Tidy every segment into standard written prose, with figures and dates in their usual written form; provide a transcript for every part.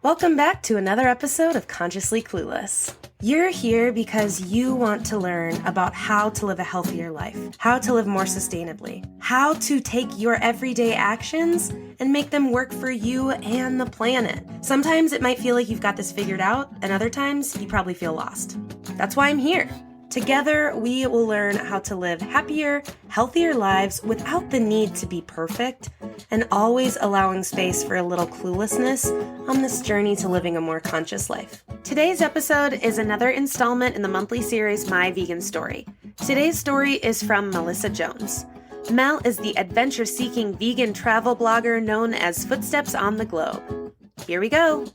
Welcome back to another episode of Consciously Clueless. You're here because you want to learn about how to live a healthier life, how to live more sustainably, how to take your everyday actions and make them work for you and the planet. Sometimes it might feel like you've got this figured out, and other times you probably feel lost. That's why I'm here. Together, we will learn how to live happier, healthier lives without the need to be perfect, and always allowing space for a little cluelessness on this journey to living a more conscious life. Today's episode is another installment in the monthly series, My Vegan Story. Today's story is from Melissa Jones. Mel is the adventure-seeking vegan travel blogger known as Footsteps on the Globe. Here we go.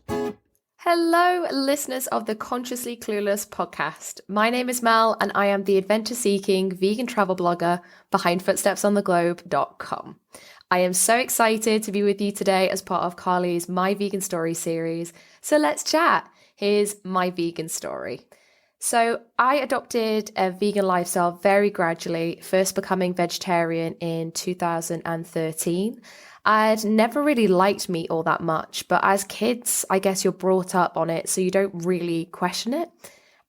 Hello, listeners of the Consciously Clueless podcast. My name is Mel, and I am the adventure-seeking vegan travel blogger behind footstepsontheglobe.com. I am so excited to be with you today as part of Carly's My Vegan Story series. So let's chat. Here's my vegan story. So I adopted a vegan lifestyle very gradually, first becoming vegetarian in 2013. I'd never really liked meat all that much, but as kids, I guess you're brought up on it, so you don't really question it.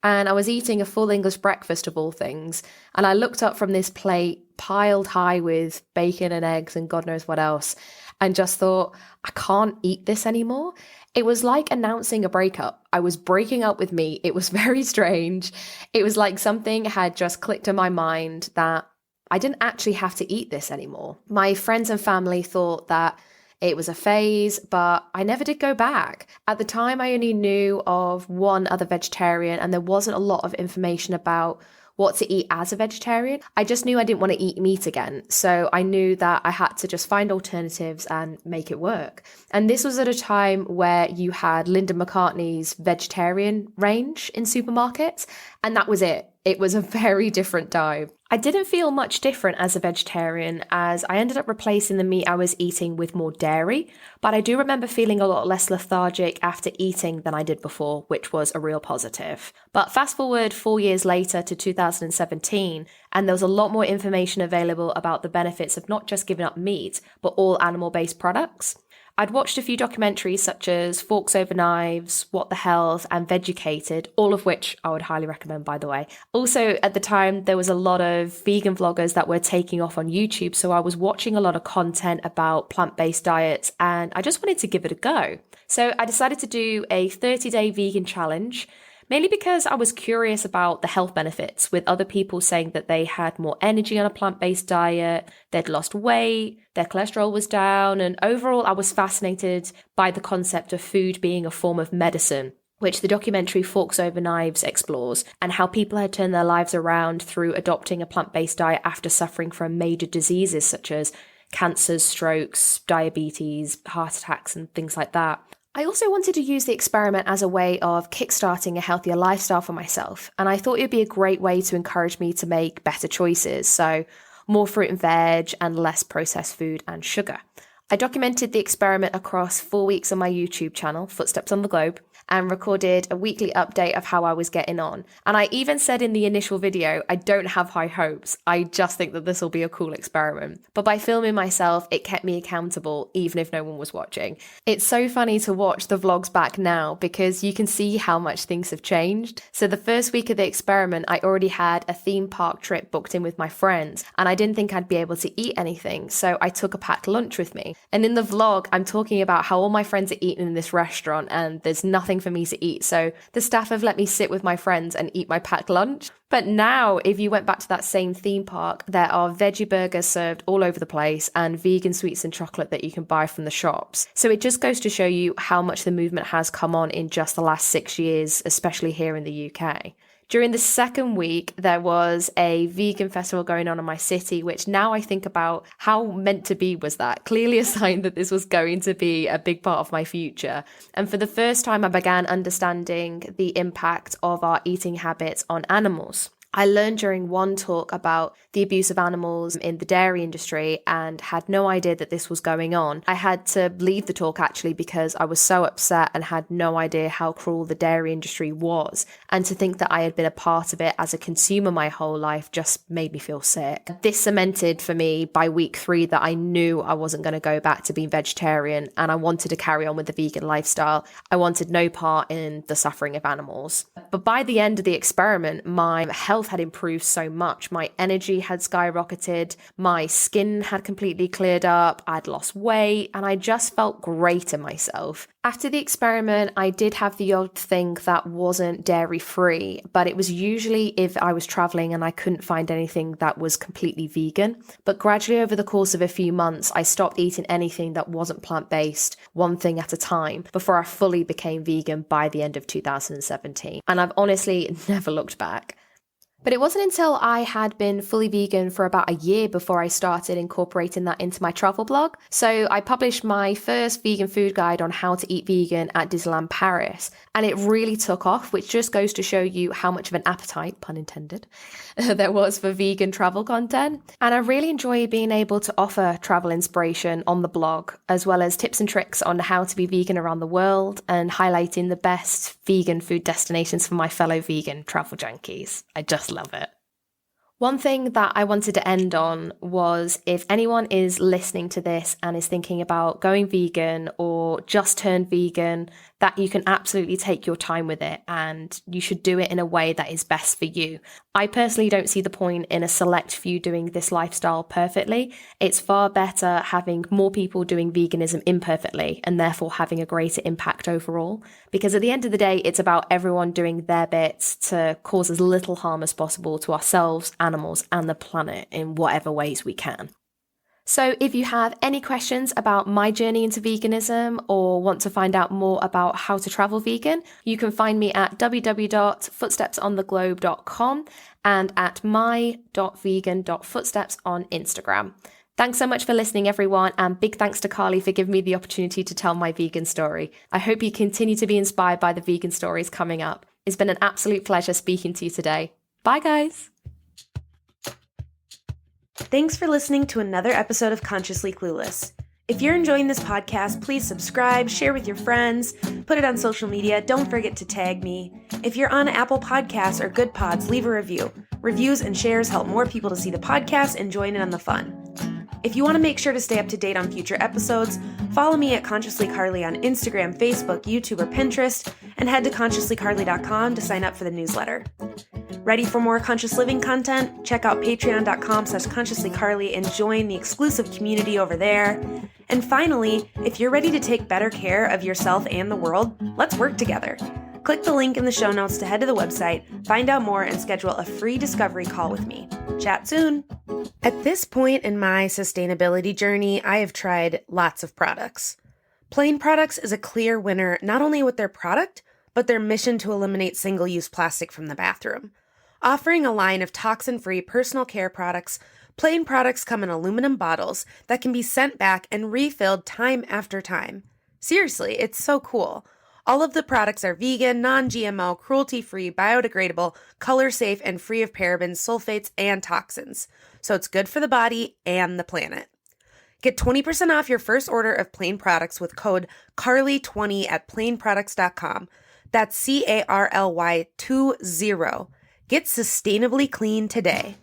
And I was eating a full English breakfast of all things, and I looked up from this plate piled high with bacon and eggs and God knows what else, and just thought, I can't eat this anymore. It was like announcing a breakup. I was breaking up with meat. It was very strange. It was like something had just clicked in my mind that I didn't actually have to eat this anymore. My friends and family thought that it was a phase, but I never did go back. At the time, I only knew of one other vegetarian, and there wasn't a lot of information about what to eat as a vegetarian. I just knew I didn't want to eat meat again. So I knew that I had to just find alternatives and make it work. And this was at a time where you had Linda McCartney's vegetarian range in supermarkets, and that was it. It was a very different time. I didn't feel much different as a vegetarian, as I ended up replacing the meat I was eating with more dairy, but I do remember feeling a lot less lethargic after eating than I did before, which was a real positive. But fast forward 4 years later to 2017, and there was a lot more information available about the benefits of not just giving up meat, but all animal-based products. I'd watched a few documentaries such as Forks Over Knives, What the Health, and Vegucated, all of which I would highly recommend, by the way. Also, at the time, there was a lot of vegan vloggers that were taking off on YouTube, so I was watching a lot of content about plant-based diets, and I just wanted to give it a go. So I decided to do a 30-day vegan challenge, mainly because I was curious about the health benefits, with other people saying that they had more energy on a plant-based diet, they'd lost weight, their cholesterol was down, and overall I was fascinated by the concept of food being a form of medicine, which the documentary Forks Over Knives explores, and how people had turned their lives around through adopting a plant-based diet after suffering from major diseases such as cancers, strokes, diabetes, heart attacks, and things like that. I also wanted to use the experiment as a way of kickstarting a healthier lifestyle for myself, and I thought it would be a great way to encourage me to make better choices, so more fruit and veg and less processed food and sugar. I documented the experiment across 4 weeks on my YouTube channel, Footsteps on the Globe, and recorded a weekly update of how I was getting on. And I even said in the initial video, I don't have high hopes. I just think that this will be a cool experiment. But by filming myself, it kept me accountable, even if no one was watching. It's so funny to watch the vlogs back now because you can see how much things have changed. So the first week of the experiment, I already had a theme park trip booked in with my friends, and I didn't think I'd be able to eat anything. So I took a packed lunch with me. And in the vlog, I'm talking about how all my friends are eating in this restaurant and there's nothing for me to eat. So the staff have let me sit with my friends and eat my packed lunch. But now, if you went back to that same theme park, there are veggie burgers served all over the place and vegan sweets and chocolate that you can buy from the shops. So it just goes to show you how much the movement has come on in just the last 6 years, especially here in the UK. During the second week, there was a vegan festival going on in my city, which now I think about, how meant to be was that? Clearly a sign that this was going to be a big part of my future. And for the first time, I began understanding the impact of our eating habits on animals. I learned during one talk about the abuse of animals in the dairy industry and had no idea that this was going on. I had to leave the talk actually because I was so upset and had no idea how cruel the dairy industry was. And to think that I had been a part of it as a consumer my whole life just made me feel sick. This cemented for me by week 3 that I knew I wasn't going to go back to being vegetarian and I wanted to carry on with the vegan lifestyle. I wanted no part in the suffering of animals. But by the end of the experiment, my health had improved so much. My energy had skyrocketed, my skin had completely cleared up, I'd lost weight, and I just felt great in myself. After the experiment, I did have the odd thing that wasn't dairy-free, but it was usually if I was traveling and I couldn't find anything that was completely vegan. But gradually over the course of a few months, I stopped eating anything that wasn't plant-based, one thing at a time, before I fully became vegan by the end of 2017. And I've honestly never looked back. But it wasn't until I had been fully vegan for about a year before I started incorporating that into my travel blog. So I published my first vegan food guide on how to eat vegan at Disneyland Paris, and it really took off, which just goes to show you how much of an appetite, pun intended, there was for vegan travel content. And I really enjoyed being able to offer travel inspiration on the blog, as well as tips and tricks on how to be vegan around the world and highlighting the best vegan food destinations for my fellow vegan travel junkies. I just love it. One thing that I wanted to end on was if anyone is listening to this and is thinking about going vegan or just turned vegan, that you can absolutely take your time with it and you should do it in a way that is best for you. I personally don't see the point in a select few doing this lifestyle perfectly. It's far better having more people doing veganism imperfectly and therefore having a greater impact overall. Because at the end of the day, it's about everyone doing their bits to cause as little harm as possible to ourselves, animals, and the planet in whatever ways we can. So if you have any questions about my journey into veganism or want to find out more about how to travel vegan, you can find me at www.footstepsontheglobe.com and at my.vegan.footsteps on Instagram. Thanks so much for listening, everyone, and big thanks to Carly for giving me the opportunity to tell my vegan story. I hope you continue to be inspired by the vegan stories coming up. It's been an absolute pleasure speaking to you today. Bye, guys. Thanks for listening to another episode of Consciously Clueless. If you're enjoying this podcast, please subscribe, share with your friends, put it on social media. Don't forget to tag me. If you're on Apple Podcasts or Good Pods, leave a review. Reviews and shares help more people to see the podcast and join in on the fun. If you want to make sure to stay up to date on future episodes, follow me at Consciously Carly on Instagram, Facebook, YouTube, or Pinterest, and head to consciouslycarly.com to sign up for the newsletter. Ready for more conscious living content? Check out patreon.com/consciouslycarly and join the exclusive community over there. And finally, if you're ready to take better care of yourself and the world, let's work together. Click the link in the show notes to head to the website, find out more, and schedule a free discovery call with me. Chat soon! At this point in my sustainability journey, I have tried lots of products. Plain Products is a clear winner not only with their product, but their mission to eliminate single-use plastic from the bathroom. Offering a line of toxin-free personal care products, Plain Products come in aluminum bottles that can be sent back and refilled time after time. Seriously, it's so cool. All of the products are vegan, non-GMO, cruelty-free, biodegradable, color-safe, and free of parabens, sulfates, and toxins. So it's good for the body and the planet. Get 20% off your first order of Plain Products with code CARLY20 at plainproducts.com. That's CARLY20. Get sustainably clean today.